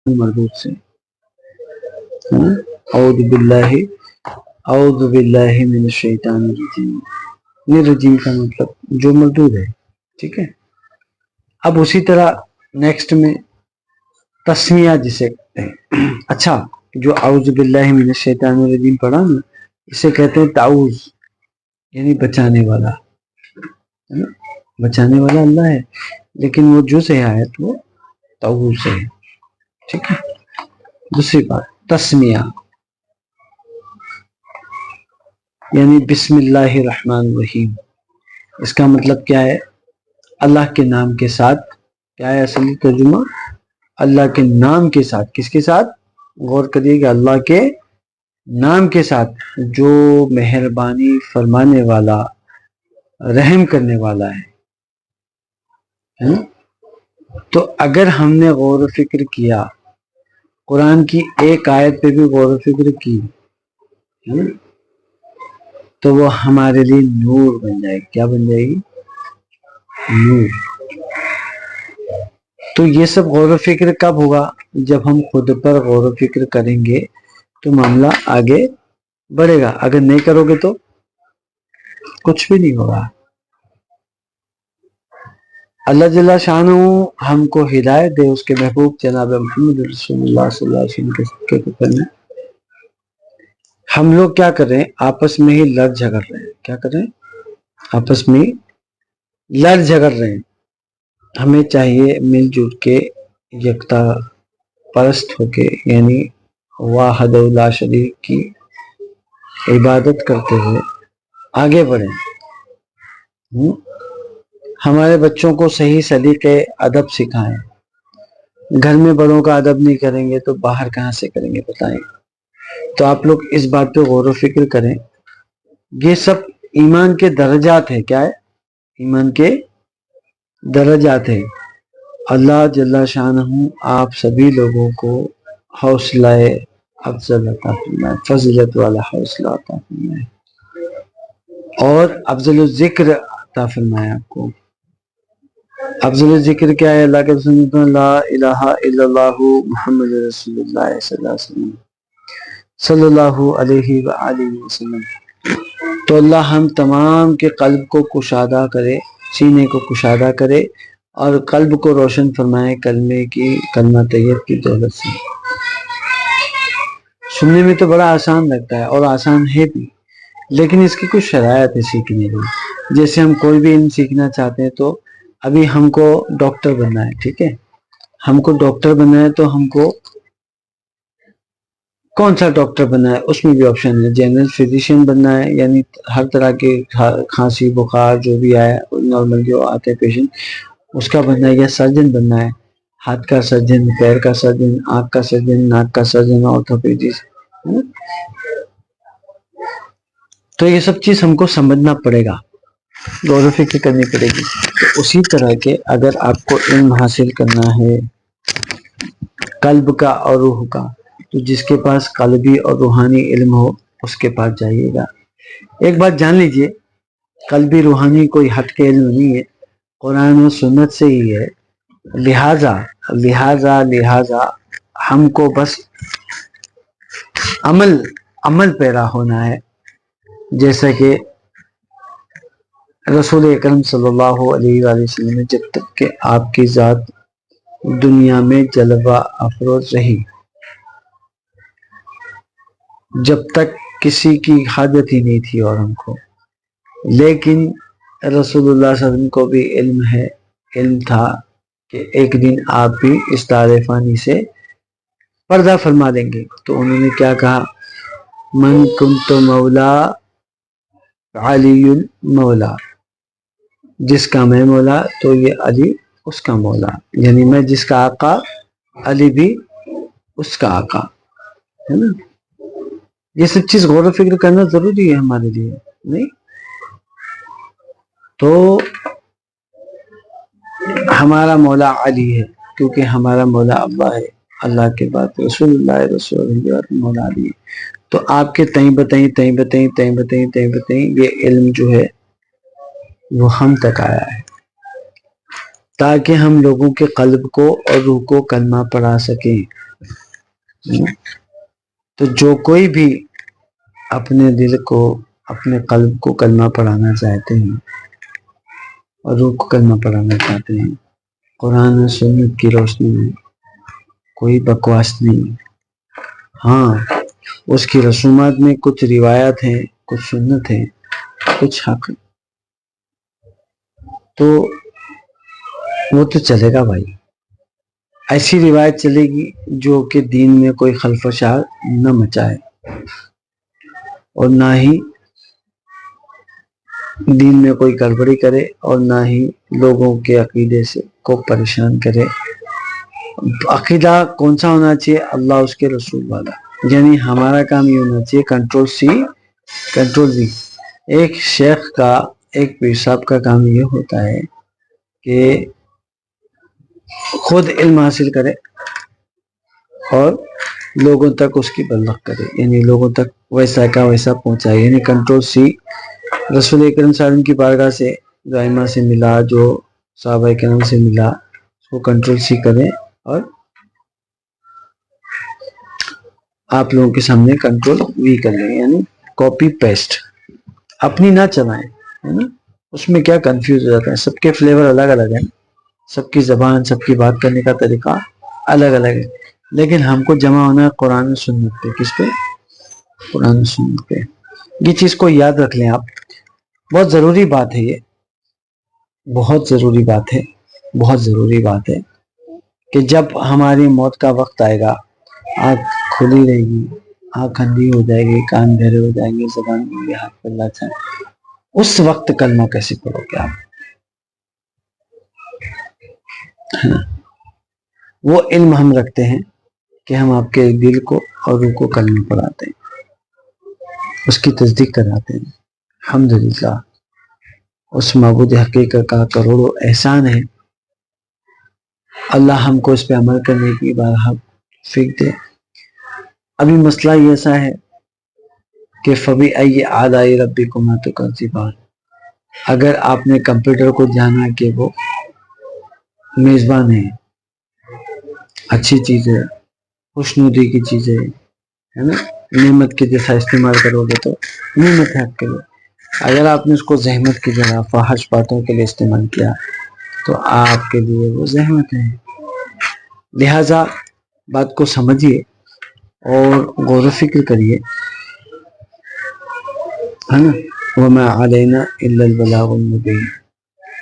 مردود سے اعوذ باللہ من الشیطان الرجیم. یہ رجیم کا مطلب جو مردود ہے. ٹھیک ہے. اب اسی طرح نیکسٹ میں تسمیہ جسے کہتے ہیں. اچھا جو اعوذ باللہ من الشیطان الرجیم پڑھا نا اسے کہتے ہیں تعوذ یعنی بچانے والا. بچانے والا اللہ ہے لیکن وہ جز ہے آیت وہ تعوذ ہے. ٹھیک ہے. دوسری بات تسمیہ یعنی بسم اللہ الرحمن الرحیم. اس کا مطلب کیا ہے؟ اللہ کے نام کے ساتھ. کیا ہے اصلی ترجمہ؟ اللہ کے نام کے ساتھ. کس کے ساتھ؟ غور کریے گا. اللہ کے نام کے ساتھ جو مہربانی فرمانے والا رحم کرنے والا ہے. تو اگر ہم نے غور و فکر کیا قرآن کی ایک آیت پہ بھی غور و فکر کی تو وہ ہمارے لیے نور بن جائے گی. کیا بن جائے گی؟ نور. تو یہ سب غور و فکر کب ہوگا؟ جب ہم خود پر غور و فکر کریں گے تو معاملہ آگے بڑھے گا. اگر نہیں کرو گے تو کچھ بھی نہیں ہوگا. اللہ جل شانہ ہم کو ہدایت دے اس کے محبوب جناب محمد رسول اللہ صلی اللہ علیہ وسلم کے اوپر میں. ہم لوگ کیا کر رہے ہیں؟ آپس میں ہی لڑ جھگڑ رہے ہیں. کیا کر رہے ہیں؟ آپس میں لڑ جھگڑ رہے ہیں. ہمیں چاہیے مل جل کے یکتا پرست ہو کے یعنی واحد لا شریک کی عبادت کرتے ہوئے آگے بڑھیں. ہمارے بچوں کو صحیح سلیقے ادب سکھائیں. گھر میں بڑوں کا ادب نہیں کریں گے تو باہر کہاں سے کریں گے بتائیں. تو آپ لوگ اس بات پہ غور و فکر کریں. یہ سب ایمان کے درجات ہیں. کیا ہے؟ ایمان کے درجات ہیں. اللہ جل شانہ آپ سبھی لوگوں کو حوصلہ افضل عطا فرمائے، فضیلت والا حوصلہ عطا فرمائے اور افضل الذکر عطا فرمائے. آپ کو افضل الذکر کیا ہے؟ اللہ کے رسول لا الہ الا اللہ محمد رسول اللہ صلی اللہ علیہ وسلم صلی اللہ علیہ وآلہ وسلم. تو اللہ ہم تمام کے قلب کو کشادہ کرے، سینے کو کشادہ کرے اور قلب کو روشن فرمائے کلمہ طیب کی دولت سے. سننے میں تو بڑا آسان لگتا ہے اور آسان ہے بھی، لیکن اس کی کچھ شرائط ہے سیکھنے کی. جیسے ہم کوئی بھی علم سیکھنا چاہتے ہیں تو ابھی ہم کو ڈاکٹر بننا ہے. ٹھیک ہے. ہم کو ڈاکٹر بننا ہے تو ہم کو کون سا ڈاکٹر بننا ہے؟ اس میں بھی آپشن ہے. جنرل فزیشین بننا ہے یعنی ہر طرح کے کھانسی بخار جو بھی آئے نارمل جو آتے پیشنٹ اس کا بننا ہے، یا سرجن بننا ہے، ہاتھ کا سرجن، پیر کا سرجن، آنکھ کا سرجن، ناک کا سرجن، آرتھوپیڈسٹ. تو یہ سب چیز ہم کو سمجھنا پڑے گا، غور و فکر کرنی پڑے گی. تو اسی طرح کے اگر آپ کو علم حاصل کرنا ہے قلب کا اور روح کا تو جس کے پاس قلبی اور روحانی علم ہو اس کے پاس جائیے گا. ایک بات جان لیجئے، قلبی روحانی کوئی ہٹ کے علم نہیں ہے، قرآن و سنت سے ہی ہے. لہذا ہم کو بس عمل پیرا ہونا ہے. جیسا کہ رسول اکرم صلی اللہ علیہ وآلہ وسلم نے جب تک کہ آپ کی ذات دنیا میں جلوہ افروز رہی، جب تک کسی کی حاجت ہی نہیں تھی اور ہم کو، لیکن رسول اللہ صلی اللہ علیہ وسلم کو بھی علم تھا کہ ایک دن آپ بھی اس دار فانی سے پردہ فرما دیں گے. تو انہوں نے کیا کہا؟ من کنت مولا علی المولا، جس کا میں مولا تو یہ علی اس کا مولا، یعنی میں جس کا آقا علی بھی اس کا آقا ہے نا. یہ سب چیز غور و فکر کرنا ضروری ہے ہمارے لیے. نہیں تو ہمارا مولا علی ہے کیونکہ ہمارا مولا اللہ ہے، اللہ کے بعد رسول اللہ مولا علی ہے. تو آپ کے تئیں بتائیں یہ علم جو ہے وہ ہم تک آیا ہے تاکہ ہم لوگوں کے قلب کو اور روح کو کلمہ پڑھا سکیں تو جو کوئی بھی اپنے دل کو، اپنے قلب کو کلمہ پڑھانا چاہتے ہیں اور روح کو کلمہ پڑھانا چاہتے ہیں، قرآن و سنت کی روشنی میں، کوئی بکواس نہیں۔ ہاں، اس کی رسومات میں کچھ روایات ہیں، کچھ سنت ہیں، کچھ حق، تو وہ تو چلے گا بھائی۔ ایسی روایت چلے گی جو کہ دین میں کوئی خلفشار نہ مچائے اور نہ ہی دین میں کوئی گڑبڑی کرے اور نہ ہی لوگوں کے عقیدے سے کو پریشان کرے۔ عقیدہ کون سا ہونا چاہیے؟ اللہ اس کے رسول والا، یعنی ہمارا کام یہ ہونا چاہیے کنٹرول سی کنٹرول وی۔ ایک شیخ کا، ایک پیر صاحب کا کام یہ ہوتا ہے کہ خود علم حاصل کرے اور لوگوں تک اس کی بلغ کرے، یعنی لوگوں تک ویسا کا ویسا پہنچائے، یعنی کنٹرول سی۔ رسول اکرم صلی اللہ علیہ وسلم کی بارگاہ سے، جو ائمہ سے ملا، جو صحابہ کرام سے ملا، اس کو کنٹرول سی کرے اور آپ لوگوں کے سامنے کنٹرول وی کر لیں، یعنی کاپی پیسٹ، اپنی نہ چلائیں، ہے نا۔ اس میں کیا کنفیوز ہو جاتا ہے، سب کے فلیور الگ الگ ہیں، سب کی زبان، سب کی بات کرنے کا طریقہ الگ الگ ہے، لیکن ہم کو جمع ہونا ہے قرآن و سنت پہ۔ کس پہ؟ قرآن و سنت پہ۔ یہ چیز کو یاد رکھ لیں آپ، بہت ضروری بات ہے، یہ بہت ضروری بات ہے، بہت ضروری بات ہے کہ جب ہماری موت کا وقت آئے گا، آنکھ کھلی رہے گی، آنکھ اندھی ہو جائے گی، کان بہرے ہو جائیں گے، زبان میں ہاتھ پہ اللہ چاہے، اس وقت کلمہ کیسے پڑھو گے آپ؟ وہ علم ہم رکھتے ہیں کہ ہم آپ کے دل کو اور روح کو کلمہ پڑھاتے ہیں، اس کی تصدیق کراتے ہیں۔ الحمدللہ، اس معبود حقیقت کا کروڑوں احسان ہے، اللہ ہم کو اس پہ عمل کرنے کی بارہا توفیق دے۔ ابھی مسئلہ یہ ایسا ہے کہ فَبِأَيِّ آلَاءِ رَبِّكُمَا تُكَذِّبَانِ، اگر آپ نے کمپیوٹر کو جانا کہ وہ میزبان ہے، اچھی چیز ہے، خوشنودی کی چیز ہے نا، نعمت کے جیسا استعمال کرو گے تو نعمت ہے آپ کے لیے۔ اگر آپ نے اس کو زحمت کی جگہ فاحش باتوں کے لیے استعمال کیا تو آپ کے لیے وہ زحمت ہے۔ لہٰذا بات کو سمجھیے اور غور و فکر کریے، ہے نا۔ وَمَا عَلَيْنَا إِلَّا الْبَلَاغُ الْمُبِينُ۔